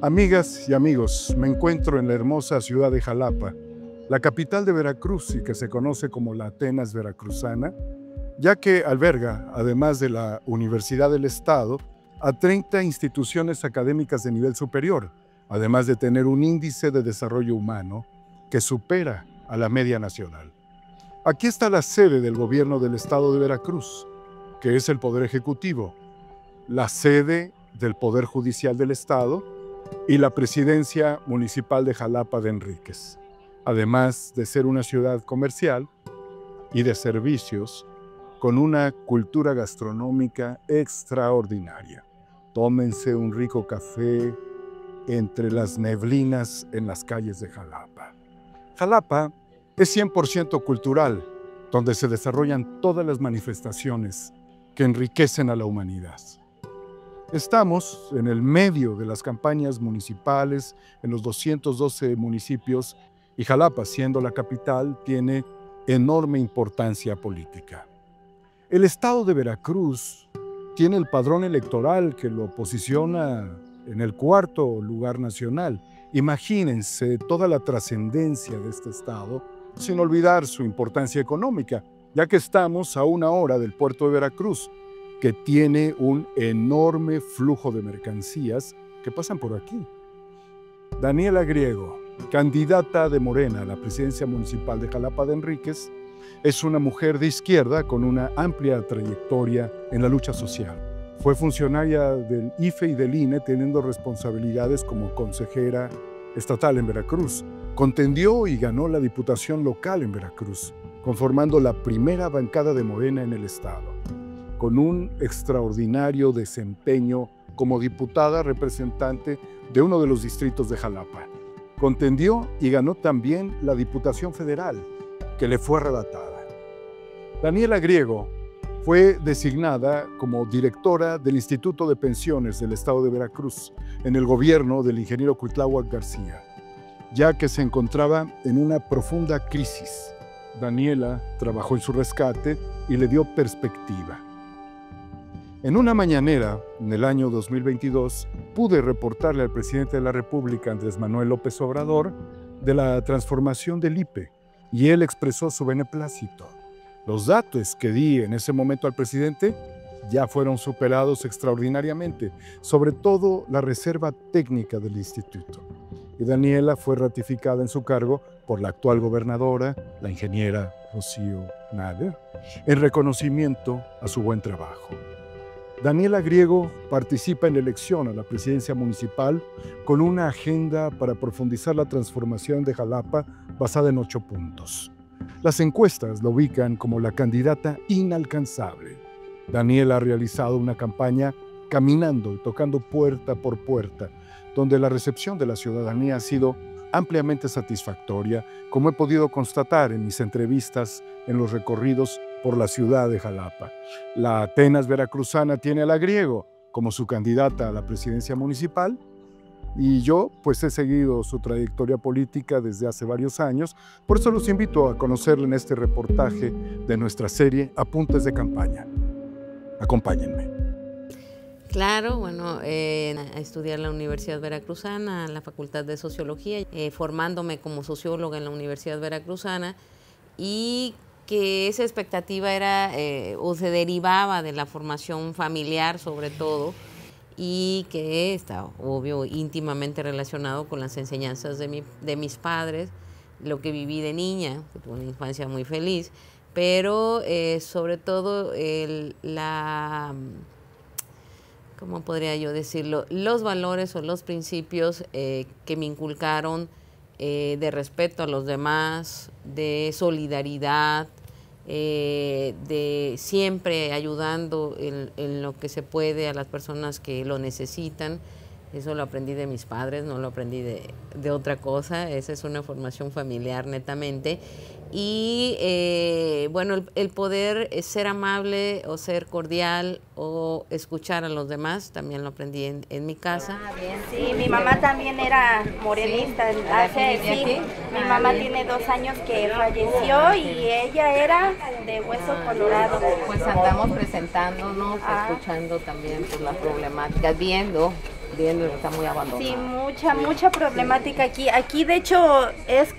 Amigas y amigos, me encuentro en la hermosa ciudad de Jalapa, la capital de Veracruz y que se conoce como la Atenas veracruzana, ya que alberga, además de la Universidad del Estado, a 30 instituciones académicas de nivel superior, además de tener un índice de desarrollo humano que supera a la media nacional. Aquí está la sede del gobierno del Estado de Veracruz, que es el Poder Ejecutivo, la sede del Poder Judicial del Estado y la Presidencia Municipal de Jalapa de Enríquez, además de ser una ciudad comercial y de servicios con una cultura gastronómica extraordinaria. Tómense un rico café entre las neblinas en las calles de Jalapa. Jalapa es 100% cultural, donde se desarrollan todas las manifestaciones que enriquecen a la humanidad. Estamos en el medio de las campañas municipales en los 212 municipios y Jalapa, siendo la capital, tiene enorme importancia política. El estado de Veracruz tiene el padrón electoral que lo posiciona en el cuarto lugar nacional. Imagínense toda la trascendencia de este estado, sin olvidar su importancia económica, ya que estamos a 1 hora del puerto de Veracruz, que tiene un enorme flujo de mercancías que pasan por aquí. Daniela Griego, candidata de Morena a la presidencia municipal de Jalapa de Enríquez, es una mujer de izquierda con una amplia trayectoria en la lucha social. Fue funcionaria del IFE y del INE, teniendo responsabilidades como consejera estatal en Veracruz. Contendió y ganó la diputación local en Veracruz, conformando la primera bancada de Morena en el estado, con un extraordinario desempeño como diputada representante de uno de los distritos de Jalapa. Contendió y ganó también la Diputación Federal, que le fue arrebatada. Daniela Griego fue designada como directora del Instituto de Pensiones del Estado de Veracruz en el gobierno del ingeniero Cuitláhuac García, ya que se encontraba en una profunda crisis. Daniela trabajó en su rescate y le dio perspectiva. En una mañanera, en el año 2022, pude reportarle al presidente de la República, Andrés Manuel López Obrador, de la transformación del IPE, y él expresó su beneplácito. Los datos que di en ese momento al presidente ya fueron superados extraordinariamente, sobre todo la reserva técnica del instituto. Y Daniela fue ratificada en su cargo por la actual gobernadora, la ingeniera Rocío Nader, en reconocimiento a su buen trabajo. Daniela Griego participa en la elección a la presidencia municipal con una agenda para profundizar la transformación de Jalapa basada en 8 puntos. Las encuestas la ubican como la candidata inalcanzable. Daniela ha realizado una campaña caminando y tocando puerta por puerta, donde la recepción de la ciudadanía ha sido ampliamente satisfactoria, como he podido constatar en mis entrevistas en los recorridos por la ciudad de Jalapa. La Atenas veracruzana tiene a la Griego como su candidata a la presidencia municipal y yo pues he seguido su trayectoria política desde hace varios años, por eso los invito a conocerla en este reportaje de nuestra serie Apuntes de Campaña. Acompáñenme. Claro, bueno, a estudiar en la Universidad Veracruzana, en la Facultad de Sociología, formándome como socióloga en la Universidad Veracruzana, y que esa expectativa era o se derivaba de la formación familiar sobre todo, y que está, obvio, íntimamente relacionado con las enseñanzas de mis padres, lo que viví de niña, que tuve una infancia muy feliz, pero sobre todo ¿cómo podría yo decirlo? Los valores o los principios que me inculcaron de respeto a los demás, de solidaridad, de siempre ayudando en lo que se puede a las personas que lo necesitan. Eso lo aprendí de mis padres, no lo aprendí de otra cosa. Esa es una formación familiar netamente. Y bueno, el poder ser amable o ser cordial o escuchar a los demás, también lo aprendí en mi casa. Bien. Sí, mi mamá también era morenista. Sí, mi mamá tiene 2 años que falleció y ella era de hueso colorado. Pues andamos presentándonos, escuchando también por las problemáticas, viendo viendo que está muy abandonado. Sí, mucha problemática aquí. Aquí de hecho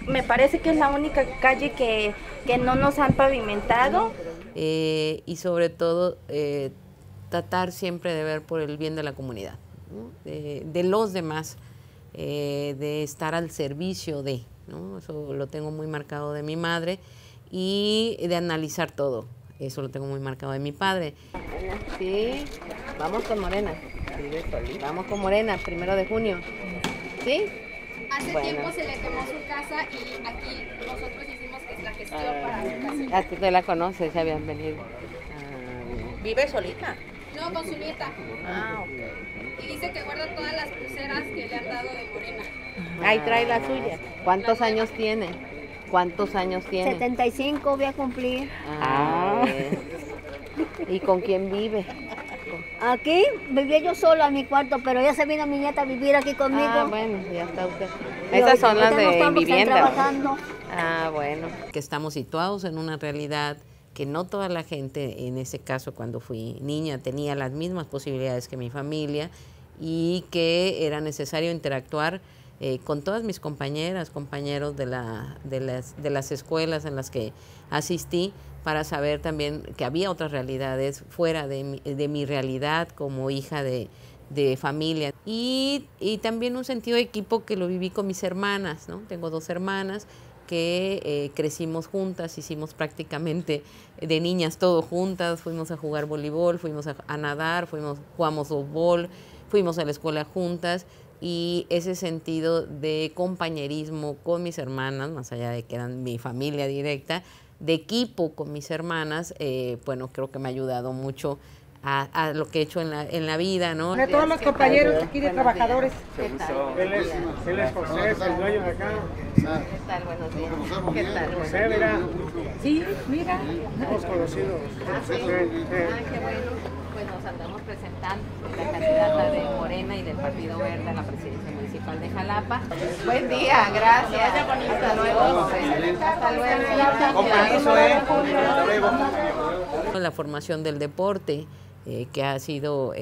me parece que es la única calle que no nos han pavimentado. Y sobre todo tratar siempre de ver por el bien de la comunidad, ¿no? De los demás, de estar al servicio de, ¿no? Eso lo tengo muy marcado de mi madre, y de analizar todo. Eso lo tengo muy marcado de mi padre. Sí, vamos con Morena. Vamos con Morena, 1 de junio. ¿Sí? Hace tiempo se le quemó su casa y aquí nosotros hicimos la gestión para su casa. ¿A ti te la conoces? Ya habían venido. ¿Vive solita? No, con su nieta. Ah, ok. Y dice que guarda todas las pulseras que le han dado de Morena. Ahí trae la suya. ¿Cuántos años tiene? ¿Cuántos años tiene? 75 voy a cumplir. ¿Y con quién vive? Aquí vivía yo sola en mi cuarto, pero ya se vino mi nieta a vivir aquí conmigo. Ah, bueno, ya está usted. Y Esas son las ahorita no de estamos vivienda. trabajando. Ah, bueno. Que estamos situados en una realidad que no toda la gente, en ese caso cuando fui niña, tenía las mismas posibilidades que mi familia, y que era necesario interactuar con todas mis compañeras, compañeros de las escuelas en las que asistí, para saber también que había otras realidades fuera de mi realidad como hija de familia. Y también un sentido de equipo que lo viví con mis hermanas, ¿no? Tengo 2 hermanas que crecimos juntas, hicimos prácticamente de niñas todo juntas, fuimos a jugar voleibol, fuimos a nadar, jugamos softball, fuimos a la escuela juntas, y ese sentido de compañerismo con mis hermanas, más allá de que eran mi familia directa, de equipo con mis hermanas, bueno, creo que me ha ayudado mucho a lo que he hecho en la vida, ¿no? De todos los compañeros aquí de trabajadores. ¿Qué tal? Él es José, es el dueño de acá. ¿Qué tal? Buenos días. ¿Qué tal? José, mira. Sí, mira. Hemos conocido. Ah, sí. Qué bueno. Pues nos andamos presentando la candidata de Morena y del Partido Verde a la presidencia municipal de Jalapa. Buen día, gracias. Hasta luego. Hasta luego. La formación del deporte, que ha sido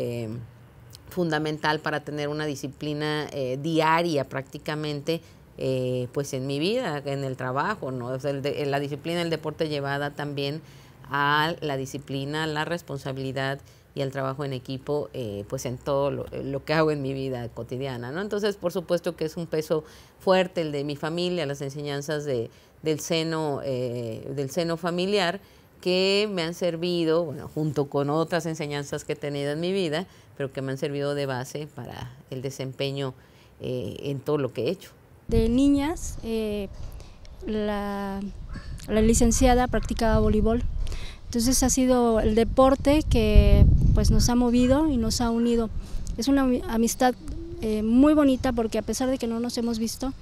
fundamental para tener una disciplina diaria prácticamente, pues en mi vida, en el trabajo, ¿no? O sea, la disciplina del deporte llevada también a la disciplina, la responsabilidad y el trabajo en equipo, pues en todo lo que hago en mi vida cotidiana, ¿no? Entonces, por supuesto que es un peso fuerte el de mi familia, las enseñanzas del seno familiar, que me han servido, bueno, junto con otras enseñanzas que he tenido en mi vida, pero que me han servido de base para el desempeño en todo lo que he hecho. De niñas, la licenciada practicaba voleibol. Entonces ha sido el deporte que pues nos ha movido y nos ha unido. Es una amistad muy bonita, porque a pesar de que no nos hemos visto,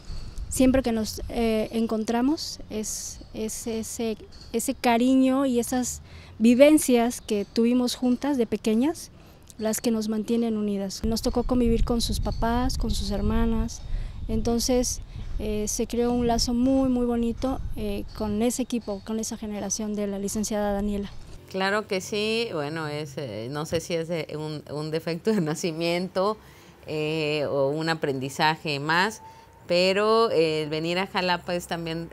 siempre que nos encontramos es ese cariño y esas vivencias que tuvimos juntas de pequeñas las que nos mantienen unidas. Nos tocó convivir con sus papás, con sus hermanas, entonces se creó un lazo muy muy bonito con ese equipo, con esa generación de la licenciada Daniela. Claro que sí, bueno, no sé si es un defecto de nacimiento o un aprendizaje más, pero el venir a Jalapa es también,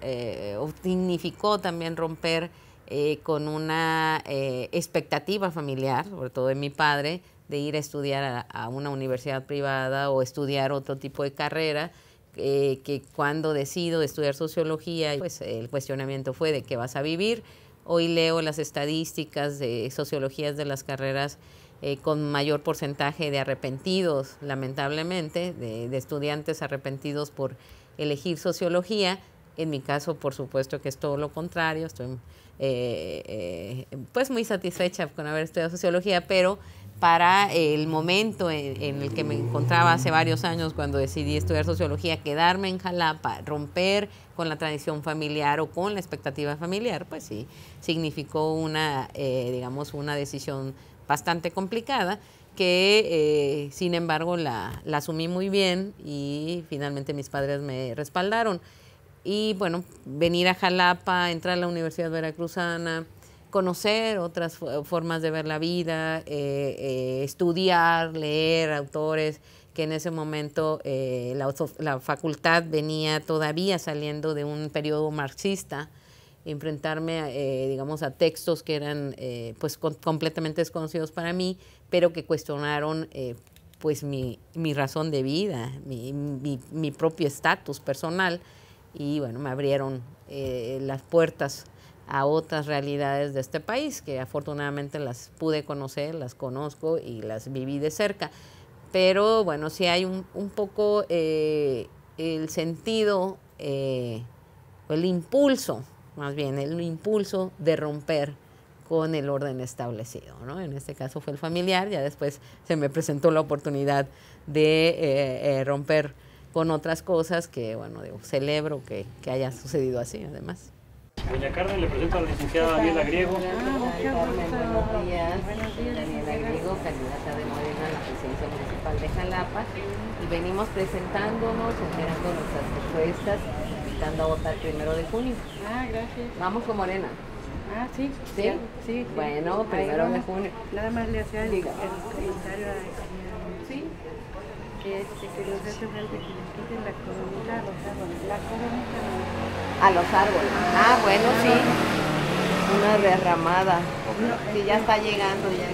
significó también romper con una expectativa familiar, sobre todo de mi padre, de ir a estudiar a una universidad privada o estudiar otro tipo de carrera, que cuando decido estudiar sociología, pues el cuestionamiento fue de qué vas a vivir. Hoy leo las estadísticas de sociologías de las carreras con mayor porcentaje de arrepentidos, lamentablemente, de estudiantes arrepentidos por elegir sociología. En mi caso, por supuesto que es todo lo contrario, estoy pues muy satisfecha con haber estudiado sociología, pero para el momento en el que me encontraba hace varios años cuando decidí estudiar sociología, quedarme en Jalapa, romper con la tradición familiar o con la expectativa familiar, pues sí, significó una decisión bastante complicada que, sin embargo, la asumí muy bien y finalmente mis padres me respaldaron. Y bueno, venir a Jalapa, entrar a la Universidad Veracruzana, conocer otras formas de ver la vida, estudiar, leer autores que en ese momento la facultad venía todavía saliendo de un periodo marxista, enfrentarme, digamos, a textos que eran pues completamente desconocidos para mí, pero que cuestionaron pues mi razón de vida, mi propio estatus personal, y bueno, me abrieron las puertas a otras realidades de este país, que afortunadamente las pude conocer, las conozco y las viví de cerca. Pero bueno, sí hay un poco el sentido, el impulso, más bien el impulso de romper con el orden establecido, ¿no? En este caso fue el familiar, ya después se me presentó la oportunidad de romper con otras cosas que, bueno, digo, celebro que haya sucedido así, además. Doña Carmen, le presento a la licenciada Daniela Griego. Buenos días. Daniela Griego, candidata de Morena a la presidencia municipal de Jalapa. Y venimos presentándonos, generando nuestras propuestas, invitando a votar 1 de junio. Gracias. Vamos con Morena. Sí. ¿Sí? Ya, sí. Bueno, 1 de junio. Nada más le hacía el comentario a Sí. que nos hace falta que les quiten la coronita a los árboles. La coronita no. A los árboles. Bueno, sí. Una derramada. Sí, ya está llegando ya.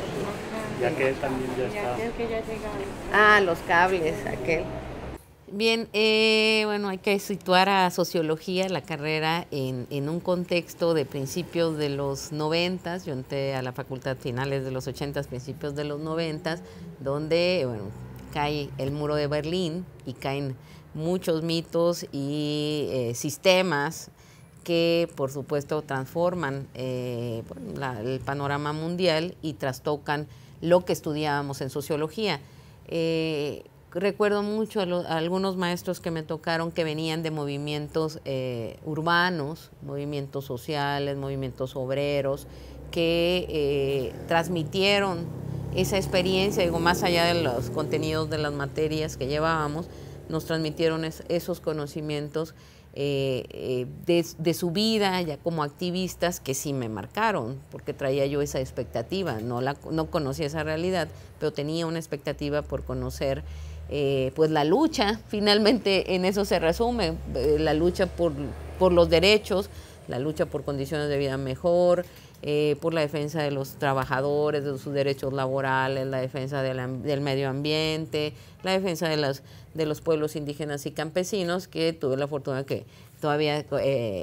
Y aquel también ya está. Aquel que ya llega. Los cables, aquel. Bien, bueno, hay que situar a sociología, la carrera, en un contexto de principios de los 90. Yo entré a la facultad finales de los 80, principios de los 90, donde, bueno, cae el muro de Berlín y caen muchos mitos y sistemas que, por supuesto, transforman el panorama mundial y trastocan lo que estudiábamos en sociología. Recuerdo mucho a algunos maestros que me tocaron que venían de movimientos urbanos, movimientos sociales, movimientos obreros, que transmitieron esa experiencia, digo, más allá de los contenidos de las materias que llevábamos, nos transmitieron esos conocimientos de su vida ya como activistas, que sí me marcaron, porque traía yo esa expectativa, no conocía esa realidad, pero tenía una expectativa por conocer pues la lucha. Finalmente en eso se resume, la lucha por los derechos, la lucha por condiciones de vida mejor, por la defensa de los trabajadores, de sus derechos laborales, la defensa del medio ambiente, la defensa de los pueblos indígenas y campesinos, que tuve la fortuna que todavía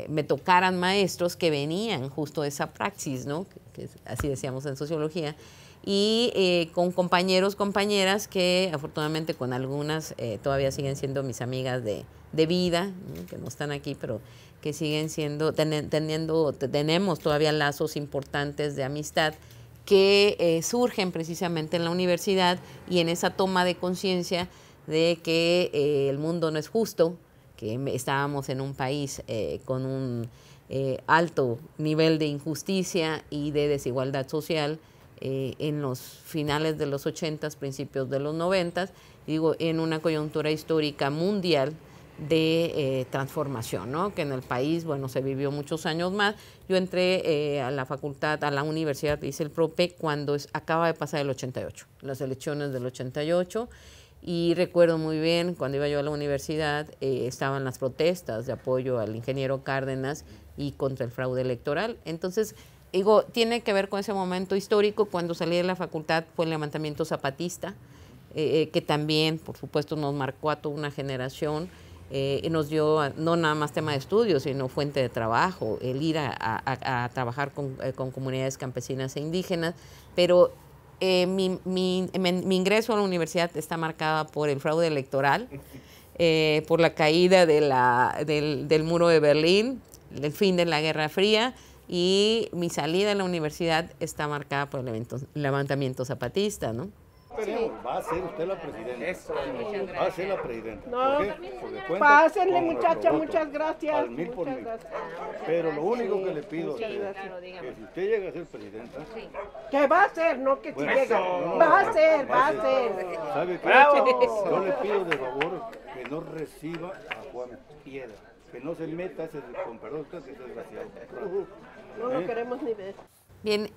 me tocaran maestros que venían justo de esa praxis, ¿no? Que así decíamos en sociología, y con compañeros, compañeras que afortunadamente con algunas todavía siguen siendo mis amigas de vida, ¿no? Que no están aquí, pero que siguen siendo, tenemos todavía lazos importantes de amistad que surgen precisamente en la universidad y en esa toma de conciencia de que el mundo no es justo, que estábamos en un país con un alto nivel de injusticia y de desigualdad social en los finales de los 80s, principios de los 90s, digo, en una coyuntura histórica mundial de transformación, ¿no? Que en el país, bueno, se vivió muchos años más. Yo entré a la facultad, a la universidad, hice el PROPE cuando acaba de pasar el 88, las elecciones del 88, y recuerdo muy bien, cuando iba yo a la universidad, estaban las protestas de apoyo al ingeniero Cárdenas y contra el fraude electoral. Entonces, digo, tiene que ver con ese momento histórico. Cuando salí de la facultad fue el levantamiento zapatista, que también, por supuesto, nos marcó a toda una generación. Nos dio no nada más tema de estudio, sino fuente de trabajo, el ir a trabajar con comunidades campesinas e indígenas, pero mi ingreso a la universidad está marcada por el fraude electoral, por la caída del muro de Berlín, el fin de la Guerra Fría, y mi salida de la universidad está marcada por el levantamiento zapatista, ¿no? Va a ser usted la presidenta. Va a ser la presidenta. No, pásenle, muchacha, muchas gracias. Al 1000%. Pero lo único que le pido a usted es que si usted llega a ser presidenta, ¿qué va a hacer? No, que si llega. no, Va a ser. ¿sabe qué? Yo le pido de favor que no reciba a Juan Piedra, que no se meta con perdón, que es desgraciado. No lo queremos ni ver. Bien,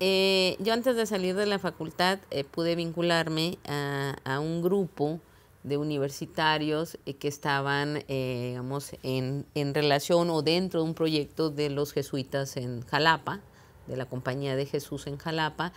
yo antes de salir de la facultad pude vincularme a un grupo de universitarios que estaban, digamos, en relación o dentro de un proyecto de los jesuitas en Jalapa, de la Compañía de Jesús en Jalapa,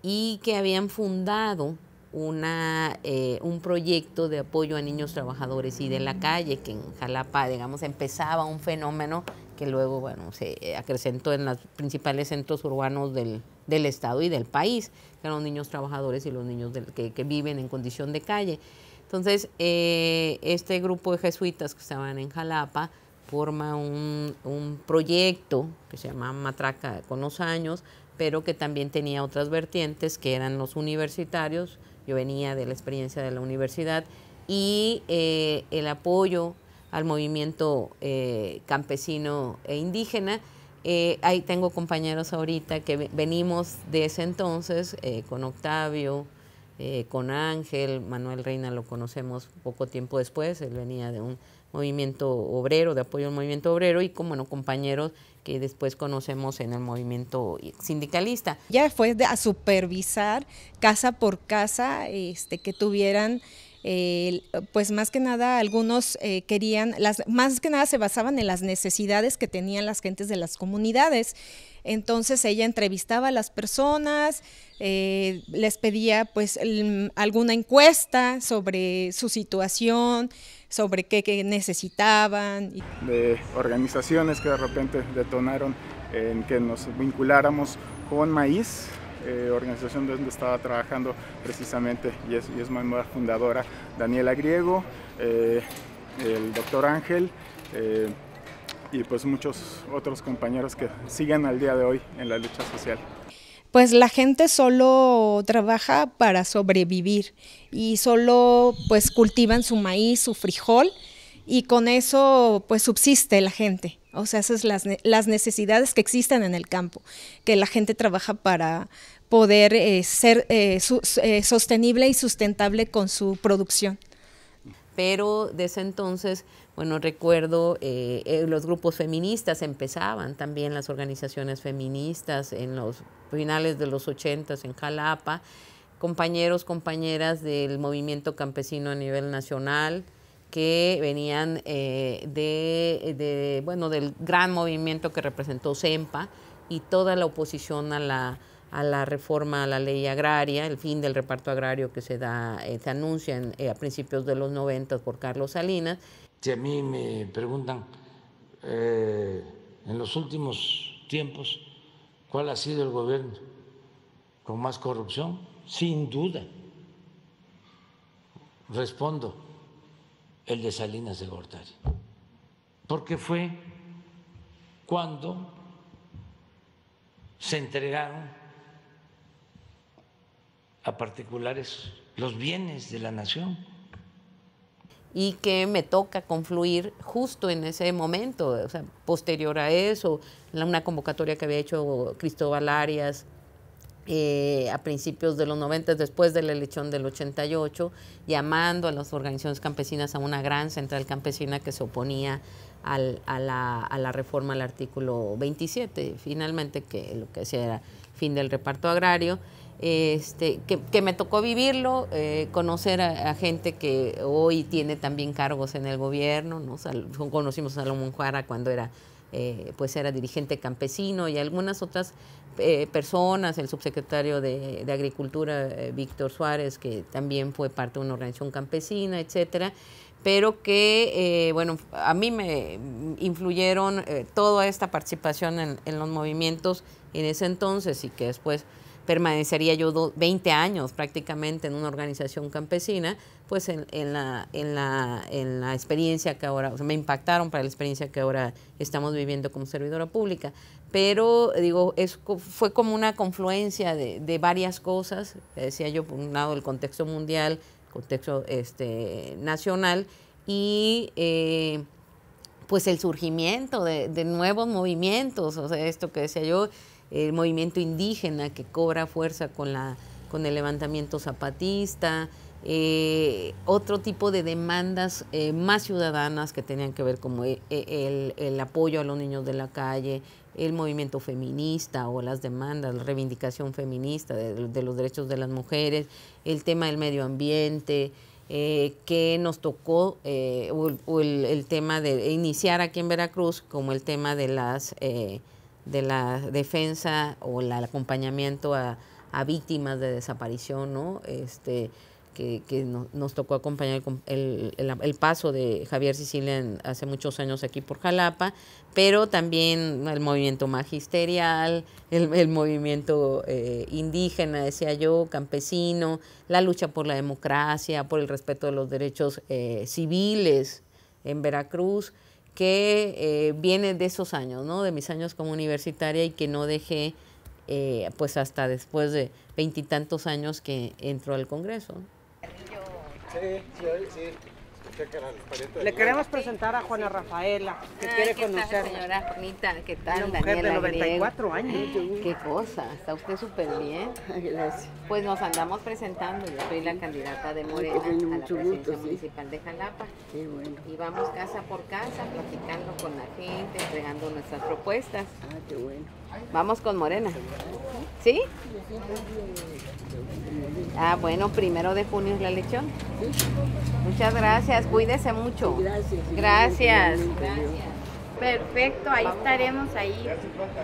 y que habían fundado un proyecto de apoyo a niños trabajadores y de la calle, que en Jalapa, digamos, empezaba un fenómeno que luego, bueno, se acrecentó en los principales centros urbanos del estado y del país, que eran los niños trabajadores y los niños que viven en condición de calle. Entonces, este grupo de jesuitas que estaban en Jalapa forma un proyecto que se llama Matraca con los años, pero que también tenía otras vertientes, que eran los universitarios. Yo venía de la experiencia de la universidad, y el apoyo al movimiento campesino e indígena. Ahí tengo compañeros ahorita que venimos de ese entonces, con Octavio, con Ángel. Manuel Reina lo conocemos poco tiempo después, él venía de un movimiento obrero, de apoyo al movimiento obrero, y como compañeros que después conocemos en el movimiento sindicalista. Ya fue a supervisar casa por casa, que tuvieran, pues más que nada algunos querían, más que nada se basaban en las necesidades que tenían las gentes de las comunidades. Entonces ella entrevistaba a las personas, les pedía pues alguna encuesta sobre su situación, sobre qué necesitaban. De organizaciones que de repente detonaron en que nos vinculáramos con Maíz, organización donde estaba trabajando precisamente, y es miembro fundadora Daniela Griego, el doctor Ángel, y pues muchos otros compañeros que siguen al día de hoy en la lucha social. Pues la gente solo trabaja para sobrevivir y solo pues cultivan su maíz, su frijol, y con eso pues subsiste la gente. O sea, esas son las necesidades que existen en el campo, que la gente trabaja para poder ser sostenible y sustentable con su producción. Pero desde entonces, bueno, recuerdo los grupos feministas empezaban, también las organizaciones feministas en los finales de los 80s en Jalapa, compañeros, compañeras del movimiento campesino a nivel nacional que venían del gran movimiento que representó CEMPA y toda la oposición a la reforma a la ley agraria, el fin del reparto agrario que se anuncia a principios de los 90 por Carlos Salinas. Si a mí me preguntan en los últimos tiempos cuál ha sido el gobierno con más corrupción, sin duda respondo el de Salinas de Gortari, porque fue cuando se entregaron a particulares los bienes de la nación. Y que me toca confluir justo en ese momento, o sea, posterior a eso, una convocatoria que había hecho Cristóbal Arias a principios de los 90, después de la elección del 88, llamando a las organizaciones campesinas a una gran central campesina que se oponía a la reforma al artículo 27, finalmente, que lo que decía era fin del reparto agrario. Que me tocó vivirlo, conocer a gente que hoy tiene también cargos en el gobierno, ¿no? Conocimos a Salomón Jara cuando era dirigente campesino, y algunas otras personas, el subsecretario de Agricultura, Víctor Suárez, que también fue parte de una organización campesina, etcétera, pero que, a mí me influyeron toda esta participación en los movimientos en ese entonces, y que después permanecería yo 20 años prácticamente en una organización campesina, pues en la experiencia que ahora, o sea, me impactaron para la experiencia que ahora estamos viviendo como servidora pública. Pero, digo, fue como una confluencia de varias cosas, decía yo, por un lado el contexto mundial, contexto nacional, y pues el surgimiento de nuevos movimientos, o sea, esto que decía yo, el movimiento indígena que cobra fuerza con el levantamiento zapatista, otro tipo de demandas más ciudadanas que tenían que ver como el apoyo a los niños de la calle, el movimiento feminista o las demandas, la reivindicación feminista de los derechos de las mujeres, el tema del medio ambiente, que nos tocó, o el tema de iniciar aquí en Veracruz, como el tema de la defensa o el acompañamiento a víctimas de desaparición, ¿no? Que nos tocó acompañar el paso de Javier Sicilia hace muchos años aquí por Jalapa, pero también el movimiento magisterial, el movimiento indígena, decía yo, campesino, la lucha por la democracia, por el respeto de los derechos civiles en Veracruz, que viene de esos años, ¿no? De mis años como universitaria, y que no dejé pues hasta después de 20 y tantos años que entró al Congreso. Sí. Le queremos presentar a Juana Rafaela, que quiere conocer. Señora Juanita, ¿qué tal? Una mujer de 94 Griego. años. Qué cosa, está usted súper bien. Gracias. Pues nos andamos presentando, yo soy la candidata de Morena a la presidencia municipal de Jalapa. Qué bueno. Y vamos casa por casa, platicando con la gente, entregando nuestras propuestas. Ah, qué bueno. Vamos con Morena. ¿Sí? Ah, bueno, 1 de junio es la elección. Muchas gracias, cuídese mucho. Gracias. Perfecto, ahí estaremos ahí.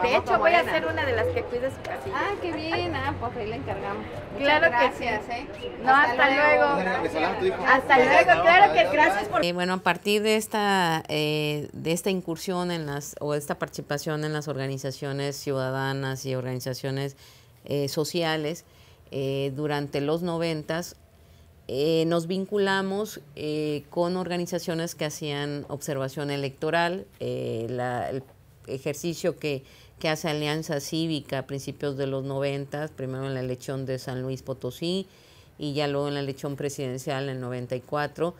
De hecho, voy a ser una de las que cuide su casita. Ah, qué bien, pues ahí le encargamos. Claro gracias, que sí. No, hasta luego. Hasta luego, claro que gracias por... Bueno, a partir de esta incursión o esta participación en las organizaciones ciudadanas y organizaciones sociales, durante los 90s, nos vinculamos con organizaciones que hacían observación electoral, el ejercicio que hace Alianza Cívica a principios de los 90, primero en la elección de San Luis Potosí y ya luego en la elección presidencial en el 94,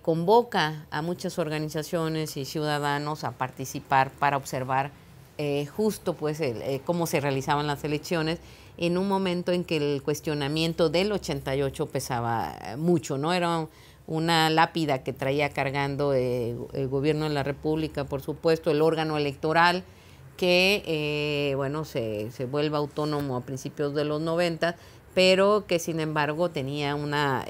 convoca a muchas organizaciones y ciudadanos a participar para observar justo pues cómo se realizaban las elecciones, en un momento en que el cuestionamiento del 88 pesaba mucho, ¿no? Era una lápida que traía cargando el gobierno de la República, por supuesto, el órgano electoral, que se vuelve autónomo a principios de los 90, pero que sin embargo tenía una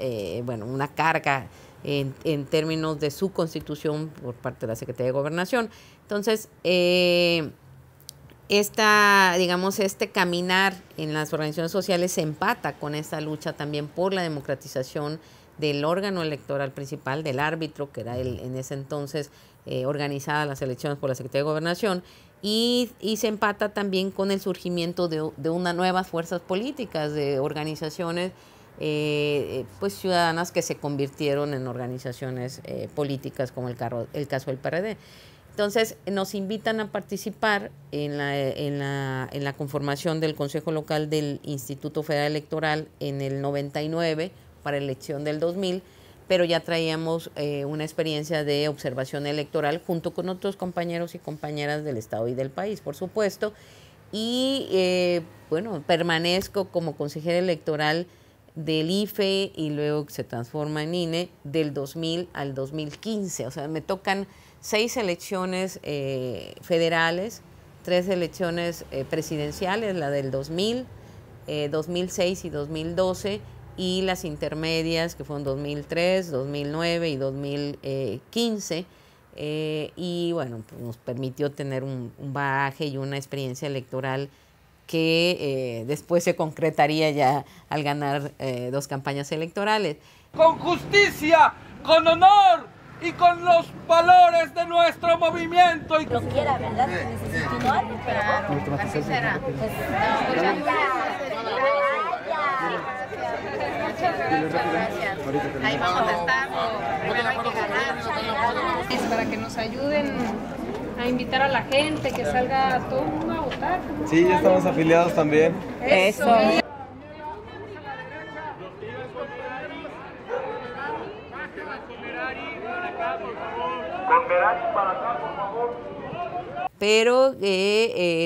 carga en términos de su constitución por parte de la Secretaría de Gobernación. Entonces, este caminar en las organizaciones sociales se empata con esta lucha también por la democratización del órgano electoral principal, del árbitro, que era en ese entonces organizada las elecciones por la Secretaría de Gobernación, y se empata también con el surgimiento de unas nuevas fuerzas políticas, de organizaciones pues ciudadanas que se convirtieron en organizaciones políticas, como el caso del PRD. Entonces, nos invitan a participar en la conformación del Consejo Local del Instituto Federal Electoral en el 99 para la elección del 2000, pero ya traíamos una experiencia de observación electoral junto con otros compañeros y compañeras del Estado y del país, por supuesto, y permanezco como consejera electoral del IFE y luego se transforma en INE del 2000 al 2015, o sea, me tocan 6 elecciones federales, 3 elecciones presidenciales, la del 2000, 2006 y 2012, y las intermedias que fueron 2003, 2009 y 2015, y bueno, pues nos permitió tener un bagaje y una experiencia electoral que después se concretaría ya al ganar 2 campañas electorales. Con justicia, con honor y con los valores de nuestro movimiento. Lo quiera, ¿verdad? Necesito algo, claro, así será. Muchas gracias. Ahí vamos a estar. Primero hay que ganar. Es para que nos ayuden a invitar a la gente, que salga todo el mundo a votar. Sí, ya estamos afiliados también. Eso. Pero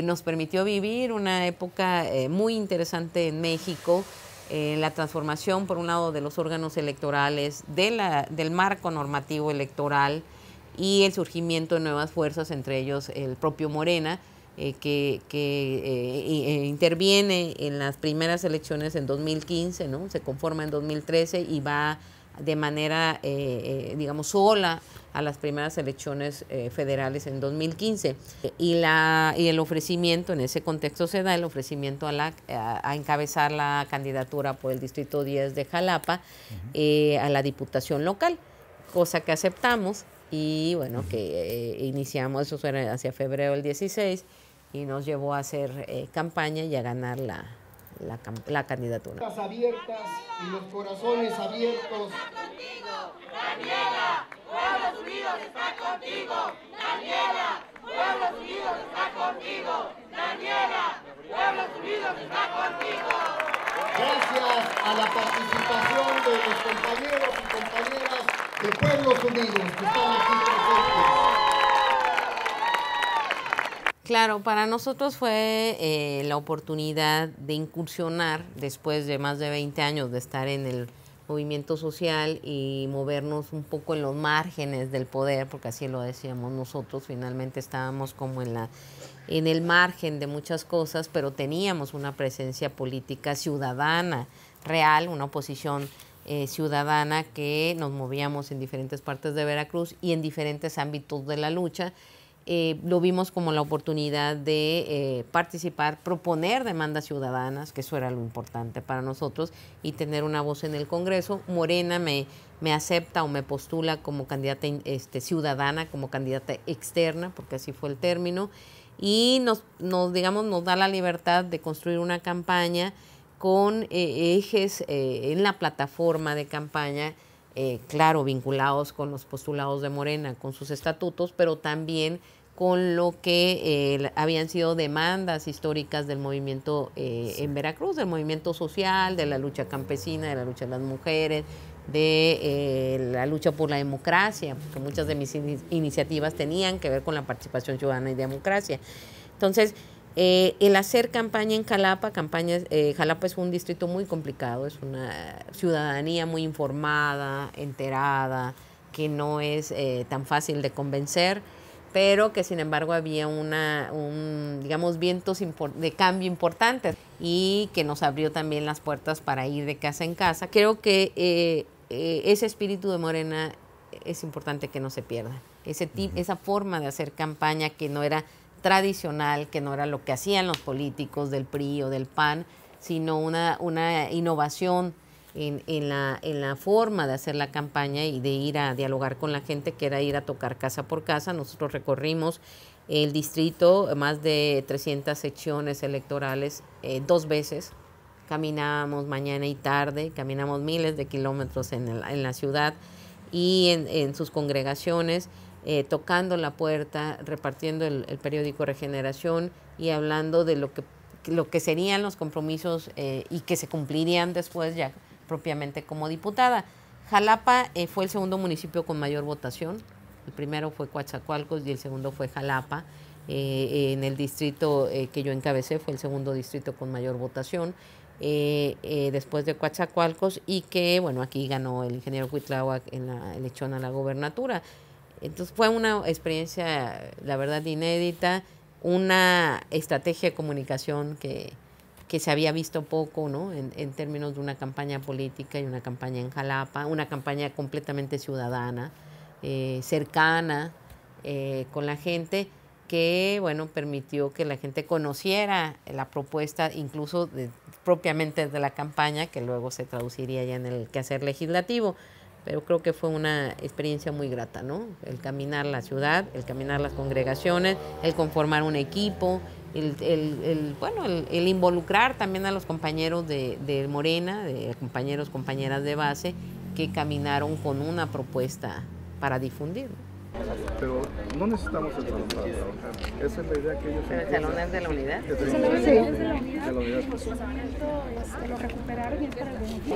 nos permitió vivir una época muy interesante en México, la transformación, por un lado, de los órganos electorales, del marco normativo electoral y el surgimiento de nuevas fuerzas, entre ellos el propio Morena, que interviene en las primeras elecciones en 2015, ¿no? Se conforma en 2013 y va de manera, digamos, sola a las primeras elecciones federales en 2015. Y el ofrecimiento, en ese contexto se da el ofrecimiento a encabezar la candidatura por el Distrito 10 de Jalapa a la diputación local, cosa que aceptamos y bueno, que iniciamos, eso fue hacia febrero del 16, y nos llevó a hacer campaña y a ganar la candidatura. Las abiertas y los corazones abiertos. Daniela, Pueblos Unidos está contigo. Daniela, Pueblos Unidos está contigo. Daniela, Pueblos Unidos está contigo. Gracias a la participación de los compañeros y compañeras de Pueblos Unidos que están aquí presentes. Claro, para nosotros fue la oportunidad de incursionar después de más de 20 años de estar en el movimiento social y movernos un poco en los márgenes del poder, porque así lo decíamos nosotros, finalmente estábamos como en el margen de muchas cosas, pero teníamos una presencia política ciudadana real, una oposición ciudadana que nos movíamos en diferentes partes de Veracruz y en diferentes ámbitos de la lucha. Lo vimos como la oportunidad de participar, proponer demandas ciudadanas, que eso era lo importante para nosotros, y tener una voz en el Congreso. Morena me acepta o me postula como candidata ciudadana, como candidata externa, porque así fue el término, y nos da la libertad de construir una campaña con ejes en la plataforma de campaña, claro, vinculados con los postulados de Morena, con sus estatutos, pero también con lo que habían sido demandas históricas del movimiento en Veracruz, del movimiento social, de la lucha campesina, de la lucha de las mujeres, de la lucha por la democracia, porque muchas de mis iniciativas tenían que ver con la participación ciudadana y democracia. Entonces, el hacer campaña en Jalapa, Jalapa es un distrito muy complicado, es una ciudadanía muy informada, enterada, que no es tan fácil de convencer, pero que sin embargo había digamos, vientos de cambio importantes y que nos abrió también las puertas para ir de casa en casa. Creo que ese espíritu de Morena es importante que no se pierda, esa forma de hacer campaña que no era tradicional, que no era lo que hacían los políticos del PRI o del PAN, sino una innovación en la forma de hacer la campaña y de ir a dialogar con la gente, que era ir a tocar casa por casa. Nosotros recorrimos el distrito, más de 300 secciones electorales, 2 veces. Caminábamos mañana y tarde, caminamos miles de kilómetros en la ciudad y en sus congregaciones, tocando la puerta, repartiendo el periódico Regeneración y hablando de lo que serían los compromisos y que se cumplirían después ya propiamente como diputada. Jalapa fue el segundo municipio con mayor votación. El primero fue Coatzacoalcos y el segundo fue Jalapa. En el distrito que yo encabecé fue el segundo distrito con mayor votación, después de Coatzacoalcos, y que, bueno, aquí ganó el ingeniero Cuitláhuac en la elección a la gobernatura. Entonces fue una experiencia, la verdad, inédita, una estrategia de comunicación que se había visto poco, ¿no? En términos de una campaña política y una campaña en Jalapa, una campaña completamente ciudadana, cercana con la gente, que, bueno, permitió que la gente conociera la propuesta, incluso propiamente de la campaña, que luego se traduciría ya en el quehacer legislativo. Pero creo que fue una experiencia muy grata, ¿no? El caminar la ciudad, el caminar las congregaciones, el conformar un equipo, el involucrar también a los compañeros de Morena, de compañeras de base, que caminaron con una propuesta para difundir, ¿no? Pero no necesitamos el salón para trabajar. Esa es la idea que ellos... ¿Pero el salón es de la unidad? Sí, es de la unidad. Lo recuperaron y es para el beneficio.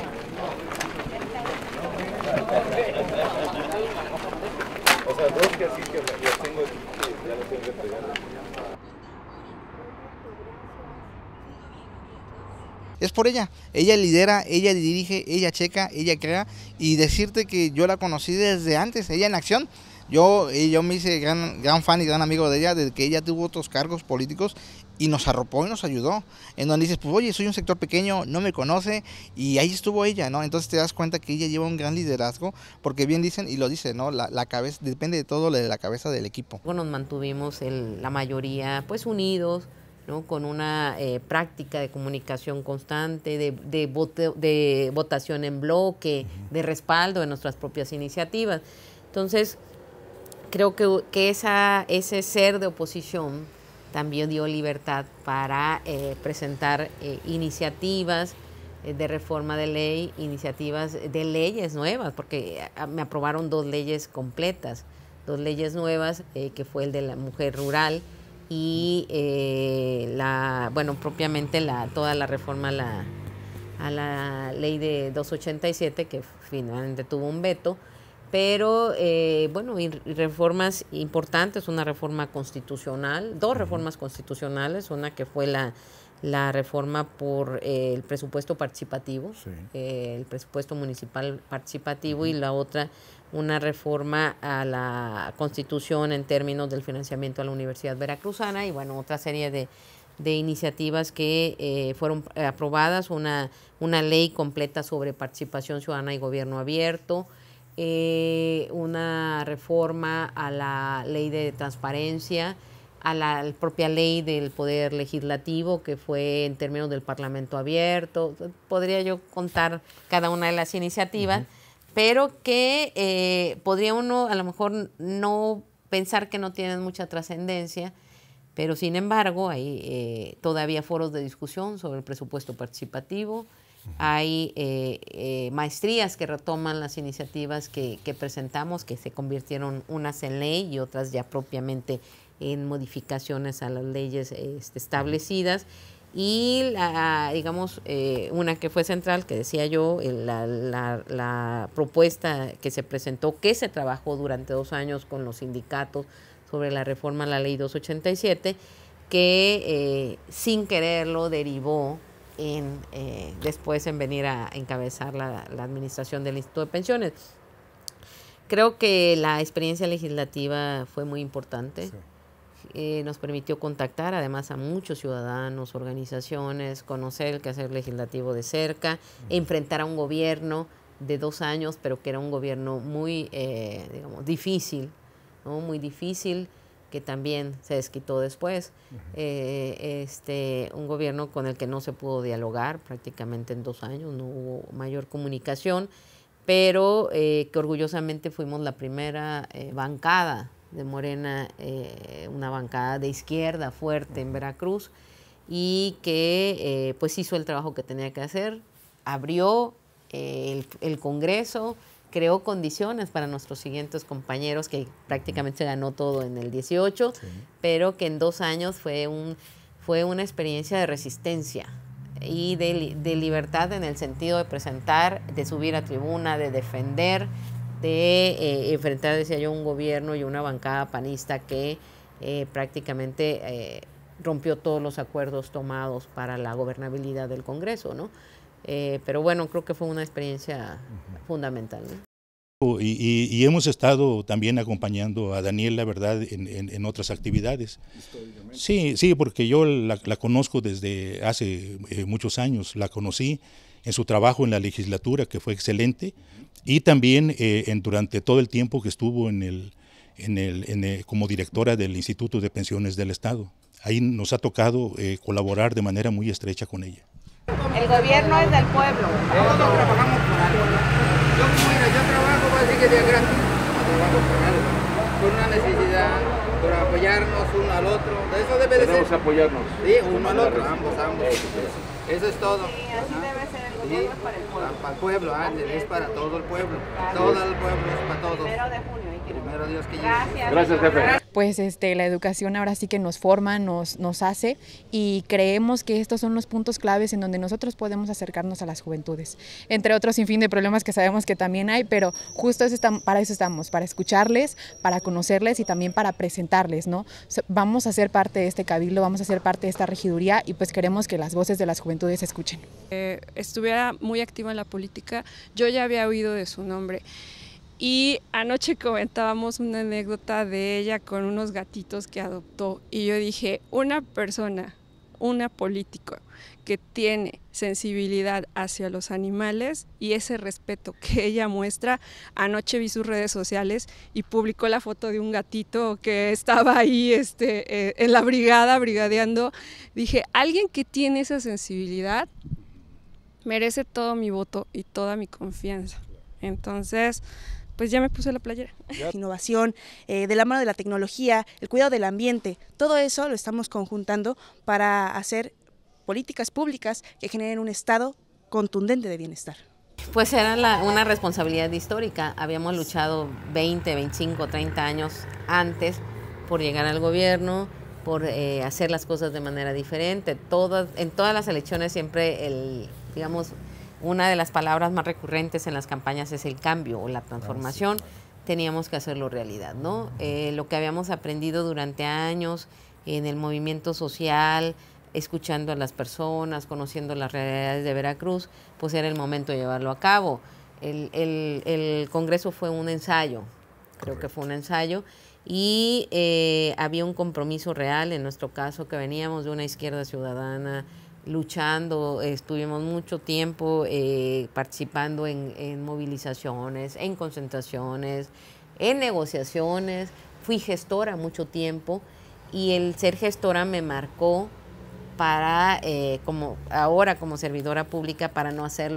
O sea, dos que así que las tengo aquí, ya las tengo que pegar. Es por ella lidera, ella dirige, ella checa, ella crea, y decirte que yo la conocí desde antes, ella en acción. Yo me hice gran fan y gran amigo de ella desde que ella tuvo otros cargos políticos y nos arropó y nos ayudó, en donde dices, pues oye, soy un sector pequeño, no me conoce, y ahí estuvo ella, ¿no? Entonces te das cuenta que ella lleva un gran liderazgo, porque bien dicen, y lo dice, ¿no? La cabeza, depende de todo de la cabeza del equipo. Nos mantuvimos la mayoría pues unidos, ¿no? Con una práctica de comunicación constante, de votación en bloque, de respaldo de nuestras propias iniciativas. Entonces, creo que ese ser de oposición también dio libertad para presentar iniciativas de reforma de ley, iniciativas de leyes nuevas, porque me aprobaron 2 leyes completas, 2 leyes nuevas, que fue el de la mujer rural y propiamente toda la reforma a la ley de 287, que finalmente tuvo un veto, pero y reformas importantes, una reforma constitucional, 2 reformas constitucionales, una que fue la reforma por el presupuesto participativo, sí, el presupuesto municipal participativo, y la otra, una reforma a la Constitución en términos del financiamiento a la Universidad Veracruzana, y bueno, otra serie de iniciativas que fueron aprobadas, una ley completa sobre participación ciudadana y gobierno abierto, una reforma a la ley de transparencia, a la propia ley del Poder Legislativo, que fue en términos del Parlamento abierto. Podría yo contar cada una de las iniciativas, pero que podría uno a lo mejor no pensar que no tienen mucha trascendencia, pero sin embargo hay todavía foros de discusión sobre el presupuesto participativo, hay maestrías que retoman las iniciativas que presentamos, que se convirtieron unas en ley y otras ya propiamente en modificaciones a las leyes establecidas, y una que fue central, que decía yo, la propuesta que se presentó, que se trabajó durante 2 años con los sindicatos sobre la reforma a la ley 287, que sin quererlo derivó después en venir a encabezar la administración del Instituto de Pensiones. Creo que la experiencia legislativa fue muy importante. Sí. Nos permitió contactar además a muchos ciudadanos, organizaciones, conocer el quehacer legislativo de cerca, enfrentar a un gobierno de 2 años, pero que era un gobierno muy difícil, ¿no? Muy difícil, que también se desquitó después. Un gobierno con el que no se pudo dialogar prácticamente en 2 años, no hubo mayor comunicación, pero que orgullosamente fuimos la primera bancada de Morena, una bancada de izquierda fuerte en Veracruz, y que pues hizo el trabajo que tenía que hacer, abrió el Congreso, creó condiciones para nuestros siguientes compañeros, que prácticamente se ganó todo en el 18, sí, pero que en 2 años fue una experiencia de resistencia y de libertad, en el sentido de presentar, de subir a tribuna, de defender, de enfrentar, decía yo, un gobierno y una bancada panista que prácticamente rompió todos los acuerdos tomados para la gobernabilidad del Congreso, ¿no? Pero bueno, creo que fue una experiencia fundamental, ¿no? Y hemos estado también acompañando a Daniela, ¿verdad?, en otras actividades. Sí, porque yo la conozco desde hace muchos años. La conocí en su trabajo en la legislatura, que fue excelente, y también durante todo el tiempo que estuvo como directora del Instituto de Pensiones del Estado. Ahí nos ha tocado colaborar de manera muy estrecha con ella. El gobierno es del pueblo. Todos trabajamos por algo. Yo trabajo, así que de gratis, trabajo por algo, por una necesidad, por apoyarnos uno al otro. Eso debe de ser. Tenemos que apoyarnos. Sí, uno al otro, ambos. Eso es todo. Sí, así debe ser. El gobierno es para el pueblo. Para el pueblo, es para todo el pueblo. Todo el pueblo es para todos. 1 de junio. Primero Dios que llegue. Gracias, jefe. Pues la educación ahora sí que nos forma, nos hace, y creemos que estos son los puntos claves en donde nosotros podemos acercarnos a las juventudes, entre otros sinfín de problemas que sabemos que también hay, pero justo para eso estamos, para escucharles, para conocerles y también para presentarles, ¿no? Vamos a ser parte de este cabildo, vamos a ser parte de esta regiduría, y pues queremos que las voces de las juventudes se escuchen. Estuviera muy activa en la política, yo ya había oído de su nombre. Y anoche comentábamos una anécdota de ella con unos gatitos que adoptó, y yo dije, una persona una política que tiene sensibilidad hacia los animales y ese respeto que ella muestra. Anoche vi sus redes sociales y publicó la foto de un gatito que estaba ahí en la brigada, brigadeando. Dije, alguien que tiene esa sensibilidad merece todo mi voto y toda mi confianza. Entonces, pues ya me puse la playera. Innovación, de la mano de la tecnología, el cuidado del ambiente, todo eso lo estamos conjuntando para hacer políticas públicas que generen un estado contundente de bienestar. Pues era una responsabilidad histórica. Habíamos luchado 20, 25, 30 años antes por llegar al gobierno, por hacer las cosas de manera diferente. En todas las elecciones siempre digamos, una de las palabras más recurrentes en las campañas es el cambio o la transformación. Teníamos que hacerlo realidad, ¿no? Lo que habíamos aprendido durante años en el movimiento social, escuchando a las personas, conociendo las realidades de Veracruz, pues era el momento de llevarlo a cabo. El Congreso fue un ensayo, creo que fue un ensayo, y había un compromiso real, en nuestro caso, que veníamos de una izquierda ciudadana, luchando, estuvimos mucho tiempo participando en movilizaciones, en concentraciones, en negociaciones. Fui gestora mucho tiempo y el ser gestora me marcó para, ahora como servidora pública, para no hacer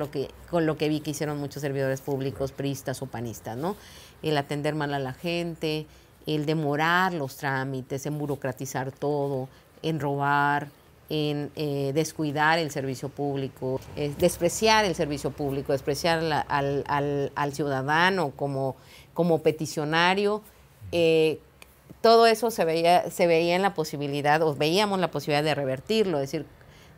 con lo que vi que hicieron muchos servidores públicos, priistas o panistas, ¿no? El atender mal a la gente, el demorar los trámites, en burocratizar todo, en robar, en descuidar el servicio público, despreciar el servicio público, despreciar al ciudadano como peticionario. Todo eso se veía en la posibilidad, o veíamos la posibilidad de revertirlo, es decir,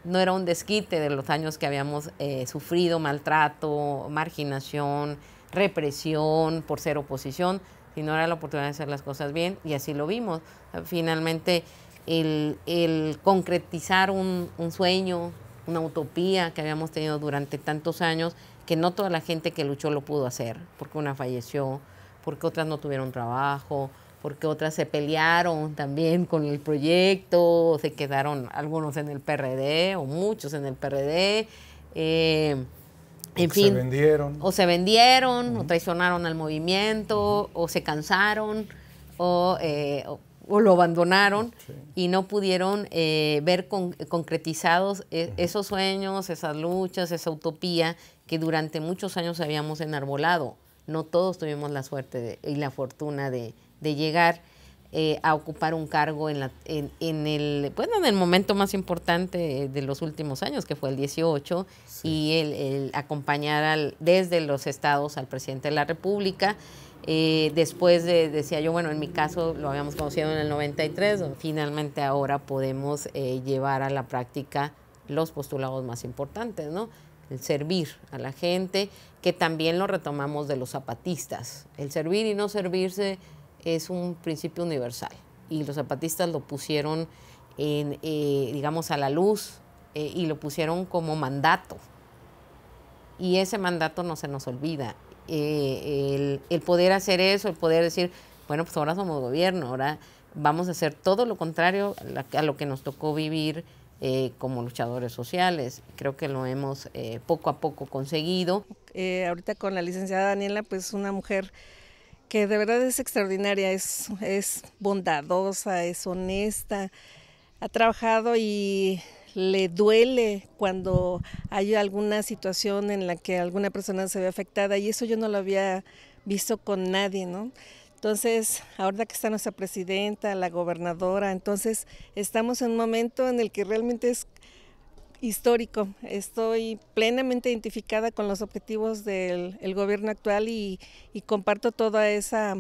no era un desquite de los años que habíamos sufrido maltrato, marginación, represión por ser oposición, sino era la oportunidad de hacer las cosas bien, y así lo vimos. Finalmente, el concretizar un sueño, una utopía que habíamos tenido durante tantos años, que no toda la gente que luchó lo pudo hacer, porque una falleció, porque otras no tuvieron trabajo, porque otras se pelearon también con el proyecto, se quedaron algunos en el PRD, o muchos en el PRD, en fin. O se vendieron, o traicionaron al movimiento, o se cansaron, o lo abandonaron, y no pudieron ver concretizados esos sueños, esas luchas, esa utopía que durante muchos años habíamos enarbolado. No todos tuvimos la suerte y la fortuna de llegar a ocupar un cargo en el momento más importante de los últimos años, que fue el 18, y el acompañar desde los estados al presidente de la República. Después decía yo, bueno, en mi caso lo habíamos conocido en el 93, finalmente ahora podemos llevar a la práctica los postulados más importantes, ¿no? El servir a la gente, que también lo retomamos de los zapatistas. El servir y no servirse es un principio universal, y los zapatistas lo pusieron digamos, a la luz, y lo pusieron como mandato, y ese mandato no se nos olvida. El poder hacer eso, el poder decir, bueno, pues ahora somos gobierno, ahora vamos a hacer todo lo contrario a lo que nos tocó vivir como luchadores sociales. Creo que lo hemos poco a poco conseguido. Ahorita con la licenciada Daniela, pues una mujer que de verdad es extraordinaria, es bondadosa, es honesta, ha trabajado y le duele cuando hay alguna situación en la que alguna persona se ve afectada, y eso yo no lo había visto con nadie, ¿no? Entonces, ahora que está nuestra presidenta, la gobernadora, entonces estamos en un momento en el que realmente es histórico. Estoy plenamente identificada con los objetivos del gobierno actual y comparto toda esa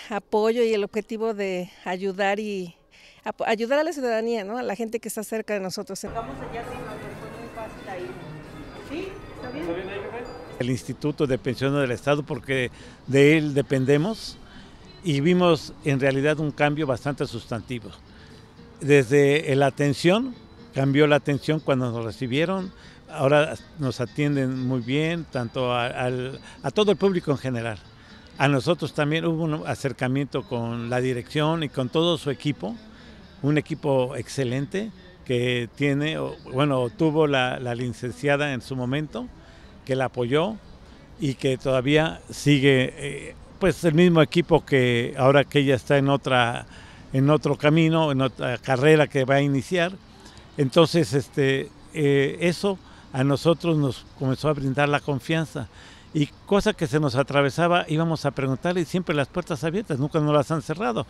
apoyo y el objetivo de ayudar a la ciudadanía, ¿no? A la gente que está cerca de nosotros. El Instituto de Pensiones del Estado, porque de él dependemos, y vimos en realidad un cambio bastante sustantivo. Desde la atención, cambió la atención cuando nos recibieron, ahora nos atienden muy bien, tanto a todo el público en general. A nosotros también hubo un acercamiento con la dirección y con todo su equipo, un equipo excelente, que tiene, bueno, tuvo la licenciada en su momento, que la apoyó y que todavía sigue pues el mismo equipo que ahora que ella está en otro camino, en otra carrera que va a iniciar. Entonces eso a nosotros nos comenzó a brindar la confianza, y cosa que se nos atravesaba íbamos a preguntarle y siempre las puertas abiertas, nunca nos las han cerrado.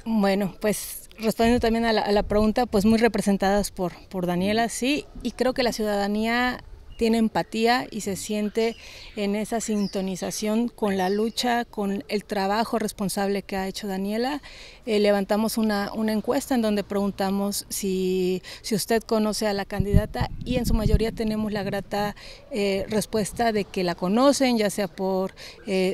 Bueno, pues respondiendo también a la pregunta, pues muy representadas por Daniela, sí, y creo que la ciudadanía tiene empatía y se siente en esa sintonización con la lucha, con el trabajo responsable que ha hecho Daniela. Levantamos una encuesta en donde preguntamos si usted conoce a la candidata, y en su mayoría tenemos la grata respuesta de que la conocen, ya sea por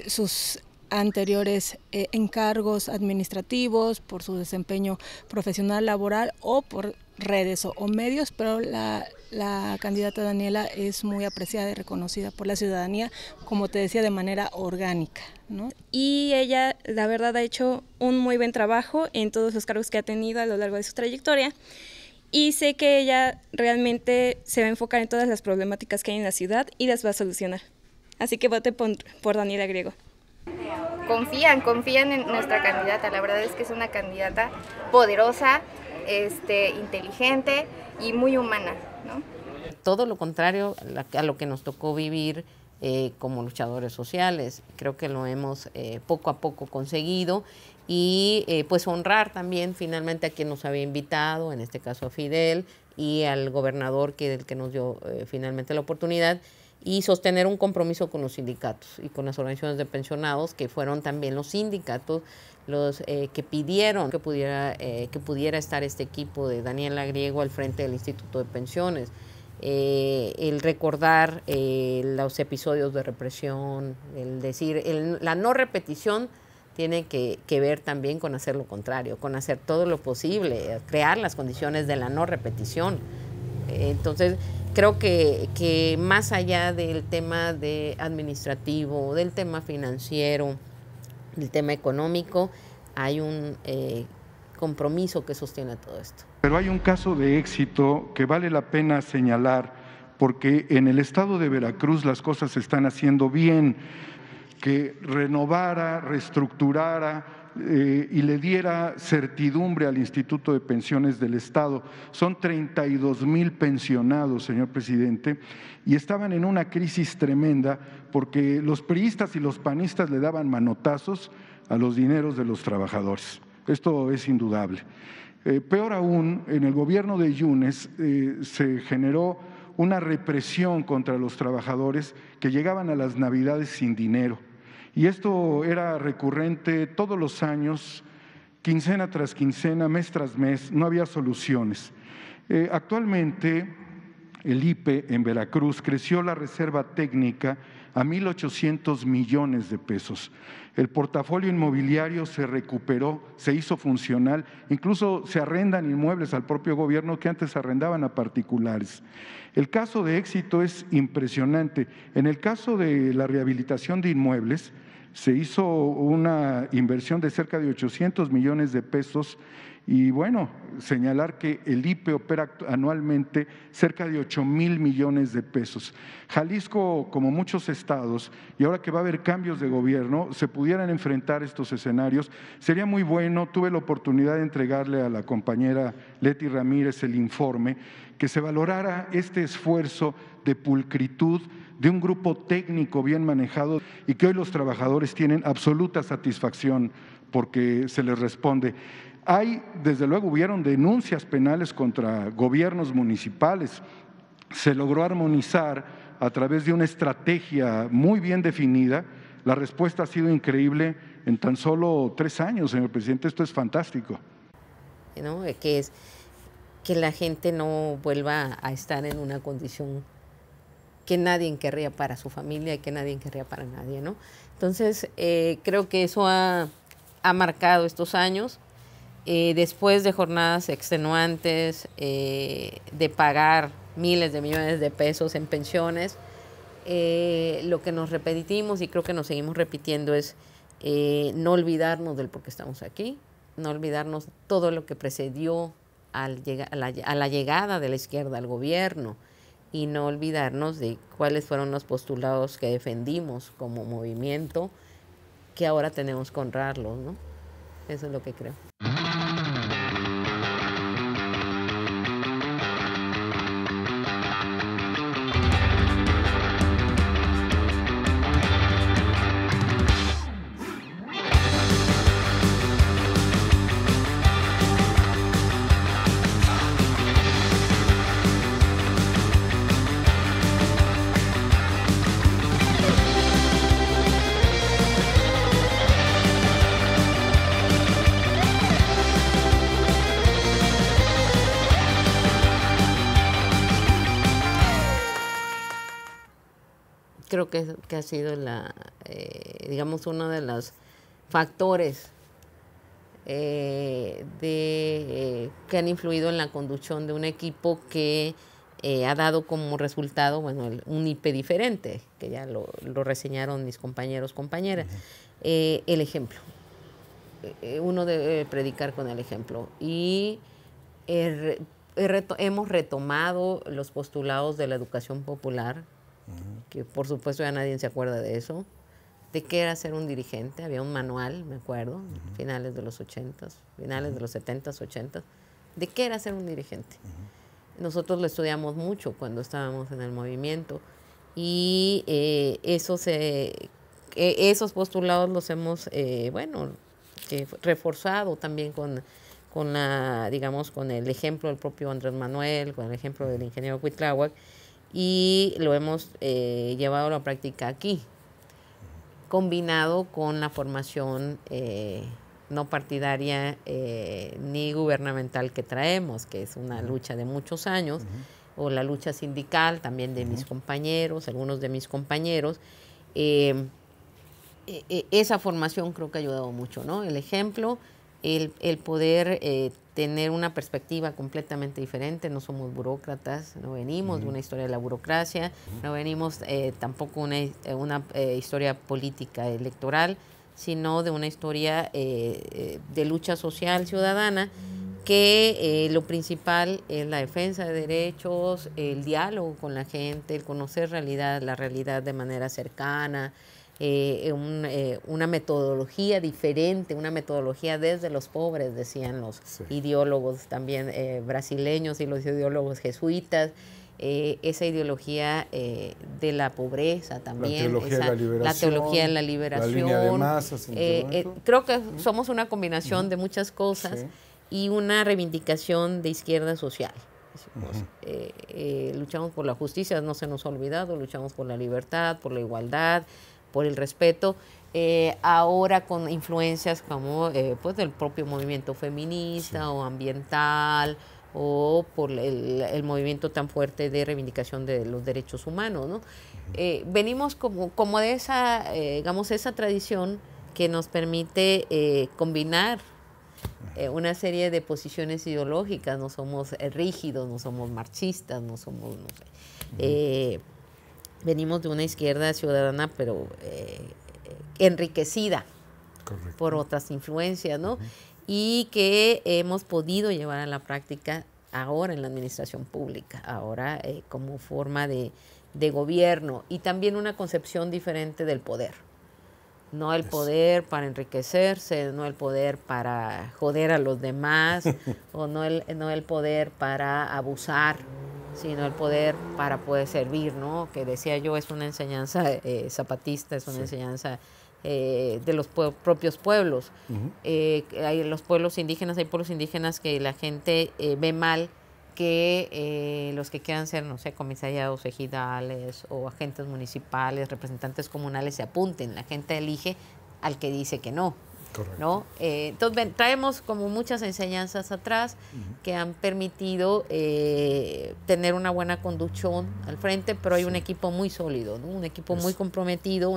sus anteriores encargos administrativos, por su desempeño profesional laboral o por redes o medios, pero la candidata Daniela es muy apreciada y reconocida por la ciudadanía, como te decía, de manera orgánica, ¿no? Y ella, la verdad, ha hecho un muy buen trabajo en todos los cargos que ha tenido a lo largo de su trayectoria, y sé que ella realmente se va a enfocar en todas las problemáticas que hay en la ciudad y las va a solucionar. Así que vote por Daniela Griego. Confían en nuestra candidata. La verdad es que es una candidata poderosa, inteligente y muy humana, ¿no? Todo lo contrario a lo que nos tocó vivir como luchadores sociales. Creo que lo hemos poco a poco conseguido, y pues honrar también finalmente a quien nos había invitado, en este caso a Fidel, y al gobernador el que nos dio finalmente la oportunidad, y sostener un compromiso con los sindicatos y con las organizaciones de pensionados, que fueron también los sindicatos los que pidieron que pudiera estar este equipo de Daniela Griego al frente del Instituto de Pensiones. El recordar los episodios de represión, el decir, la no repetición tiene que ver también con hacer lo contrario, con hacer todo lo posible, crear las condiciones de la no repetición. Entonces, creo que más allá del tema administrativo, del tema financiero, del tema económico, hay un compromiso que sostiene todo esto. Pero hay un caso de éxito que vale la pena señalar, porque en el estado de Veracruz las cosas se están haciendo bien, que renovara, reestructurara y le diera certidumbre al Instituto de Pensiones del Estado. Son 32,000 pensionados, señor presidente, y estaban en una crisis tremenda porque los priistas y los panistas le daban manotazos a los dineros de los trabajadores. Esto es indudable. Peor aún, en el gobierno de Yunes se generó una represión contra los trabajadores que llegaban a las Navidades sin dinero. Y esto era recurrente todos los años, quincena tras quincena, mes tras mes, no había soluciones. Actualmente el IPE en Veracruz creció la reserva técnica a 1,800 millones de pesos. El portafolio inmobiliario se recuperó, se hizo funcional, incluso se arrendan inmuebles al propio gobierno que antes arrendaban a particulares. El caso de éxito es impresionante. En el caso de la rehabilitación de inmuebles, se hizo una inversión de cerca de 800 millones de pesos y bueno, señalar que el IPE opera anualmente cerca de 8,000 millones de pesos. Jalisco, como muchos estados, y ahora que va a haber cambios de gobierno, se pudieran enfrentar estos escenarios. Sería muy bueno, tuve la oportunidad de entregarle a la compañera Leti Ramírez el informe, que se valorara este esfuerzo de pulcritud de un grupo técnico bien manejado y que hoy los trabajadores tienen absoluta satisfacción porque se les responde. Desde luego, hubieron denuncias penales contra gobiernos municipales. Se logró armonizar a través de una estrategia muy bien definida. La respuesta ha sido increíble en tan solo 3 años, señor presidente. Esto es fantástico. ¿No? Que la gente no vuelva a estar en una condición que nadie querría para su familia y que nadie querría para nadie, ¿no? Entonces, creo que eso ha marcado estos años. Después de jornadas extenuantes, de pagar miles de millones de pesos en pensiones, lo que nos repetimos y creo que nos seguimos repitiendo es no olvidarnos del por qué estamos aquí, no olvidarnos todo lo que precedió a la llegada de la izquierda al gobierno y no olvidarnos de cuáles fueron los postulados que defendimos como movimiento, que ahora tenemos que honrarlos, ¿no? Eso es lo que creo. Creo que ha sido digamos, uno de los factores que han influido en la conducción de un equipo que ha dado como resultado, bueno, un IP diferente, que ya lo reseñaron mis compañeros, compañeras. El ejemplo. Uno debe predicar con el ejemplo. Y hemos retomado los postulados de la educación popular, que por supuesto ya nadie se acuerda de eso, de qué era ser un dirigente. Había un manual, me acuerdo, finales de los 80s, finales de los 70s, 80s, de qué era ser un dirigente. Nosotros lo estudiamos mucho cuando estábamos en el movimiento y esos postulados los hemos, reforzado también con el ejemplo del propio Andrés Manuel, con el ejemplo del ingeniero Cuitláhuac, y lo hemos llevado a la práctica aquí, combinado con la formación no partidaria ni gubernamental que traemos, que es una lucha de muchos años, o la lucha sindical también de mis compañeros, algunos de mis compañeros. Esa formación creo que ha ayudado mucho, ¿no? El ejemplo, el poder tener una perspectiva completamente diferente. No somos burócratas, no venimos de una historia de la burocracia, no venimos tampoco una historia política electoral, sino de una historia de lucha social ciudadana, que lo principal es la defensa de derechos, el diálogo con la gente, el conocer la realidad de manera cercana, una metodología diferente, una metodología desde los pobres, decían los ideólogos también brasileños y los ideólogos jesuitas, esa ideología de la pobreza también, la teología de la liberación, la línea de masas, creo que somos una combinación de muchas cosas y una reivindicación de izquierda social. Luchamos por la justicia, no se nos ha olvidado, luchamos por la libertad, por la igualdad, por el respeto, ahora con influencias como pues del propio movimiento feminista o ambiental, o por el movimiento tan fuerte de reivindicación de los derechos humanos, ¿no? Venimos como de esa, esa tradición que nos permite combinar una serie de posiciones ideológicas. No somos rígidos, no somos marxistas, no somos, venimos de una izquierda ciudadana, pero enriquecida por otras influencias, ¿no? Y que hemos podido llevar a la práctica ahora en la administración pública, ahora como forma de gobierno, y también una concepción diferente del poder. No el poder para enriquecerse, no el poder para joder a los demás, o no el poder para abusar, sino el poder para poder servir, ¿no? Que decía yo, es una enseñanza zapatista, es una enseñanza de los propios pueblos. Hay los pueblos indígenas, hay pueblos indígenas que la gente ve mal que los que quieran ser, no sé, comisariados ejidales o agentes municipales, representantes comunales se apunten. La gente elige al que dice que no. ¿No? Entonces traemos como muchas enseñanzas atrás que han permitido tener una buena conducción al frente, pero hay un equipo muy sólido, ¿no? Un equipo muy comprometido,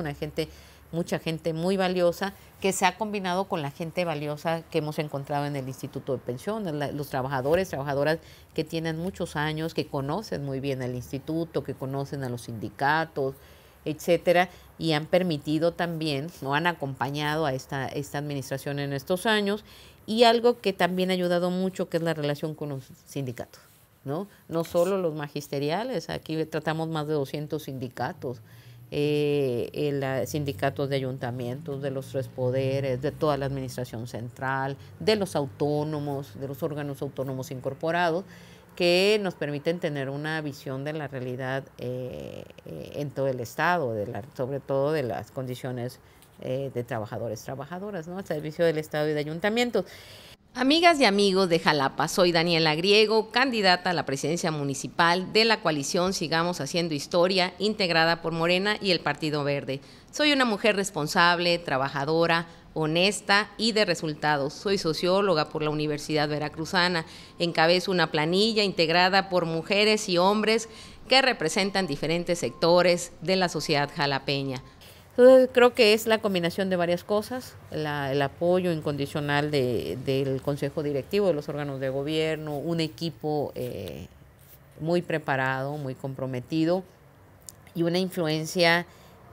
mucha gente muy valiosa, que se ha combinado con la gente valiosa que hemos encontrado en el Instituto de Pensiones, los trabajadoras que tienen muchos años, que conocen muy bien el instituto, que conocen a los sindicatos, etcétera, y han permitido también, o han acompañado a esta administración en estos años, y algo que también ha ayudado mucho, que es la relación con los sindicatos, ¿no? No solo los magisteriales, aquí tratamos más de 200 sindicatos, sindicatos de ayuntamientos, de los 3 poderes, de toda la administración central, de los autónomos, de los órganos autónomos incorporados, que nos permiten tener una visión de la realidad en todo el Estado, sobre todo de las condiciones de trabajadores, trabajadoras, ¿no? Al servicio del Estado y de ayuntamientos. Amigas y amigos de Jalapa, soy Daniela Griego, candidata a la presidencia municipal de la coalición Sigamos Haciendo Historia, integrada por Morena y el Partido Verde. Soy una mujer responsable, trabajadora, honesta y de resultados. Soy socióloga por la Universidad Veracruzana. Encabezo una planilla integrada por mujeres y hombres que representan diferentes sectores de la sociedad jalapeña. Entonces, creo que es la combinación de varias cosas, el apoyo incondicional del Consejo Directivo, de los órganos de gobierno, un equipo muy preparado, muy comprometido y una influencia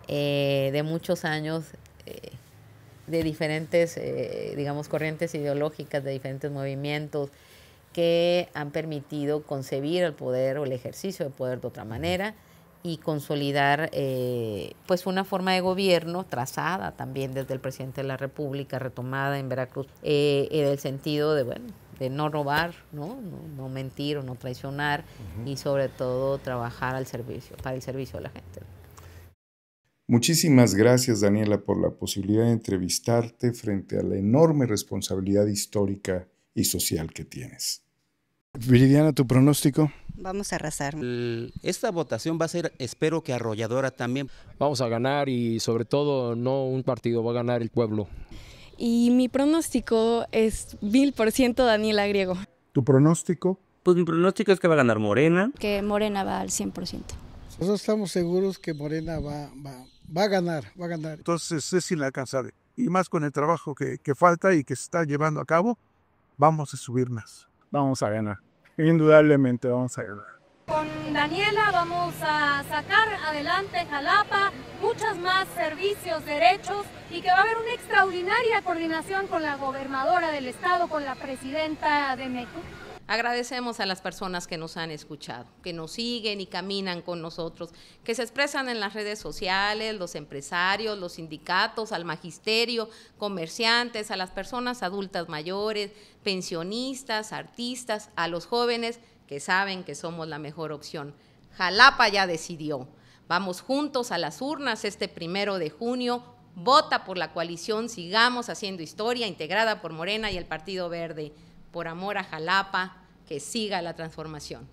de muchos años de diferentes, digamos, corrientes ideológicas, de diferentes movimientos que han permitido concebir el poder o el ejercicio del poder de otra manera y consolidar pues una forma de gobierno trazada también desde el presidente de la República, retomada en Veracruz, en el sentido de, bueno, de no robar, no mentir o no traicionar, y sobre todo trabajar al servicio, para el servicio de la gente. Muchísimas gracias, Daniela, por la posibilidad de entrevistarte frente a la enorme responsabilidad histórica y social que tienes. Viridiana, ¿tu pronóstico? Vamos a arrasar. Esta votación va a ser, espero que arrolladora también. Vamos a ganar y sobre todo no un partido, va a ganar el pueblo. Y mi pronóstico es 1000% Daniela Griego. ¿Tu pronóstico? Pues mi pronóstico es que va a ganar Morena. Que Morena va al 100%. Nosotros estamos seguros que Morena va a ganar. Entonces es inalcanzable. Y más con el trabajo que falta y que se está llevando a cabo, vamos a subirnos. Vamos a ganar. Indudablemente vamos a ganar. Con Daniela vamos a sacar adelante Jalapa, muchos más servicios, derechos, y que va a haber una extraordinaria coordinación con la gobernadora del estado, con la presidenta de México. Agradecemos a las personas que nos han escuchado, que nos siguen y caminan con nosotros, que se expresan en las redes sociales, los empresarios, los sindicatos, al magisterio, comerciantes, a las personas adultas mayores, pensionistas, artistas, a los jóvenes que saben que somos la mejor opción. Jalapa ya decidió. Vamos juntos a las urnas este 1 de junio. Vota por la coalición Sigamos Haciendo Historia, integrada por Morena y el Partido Verde. Por amor a Jalapa, que siga la transformación.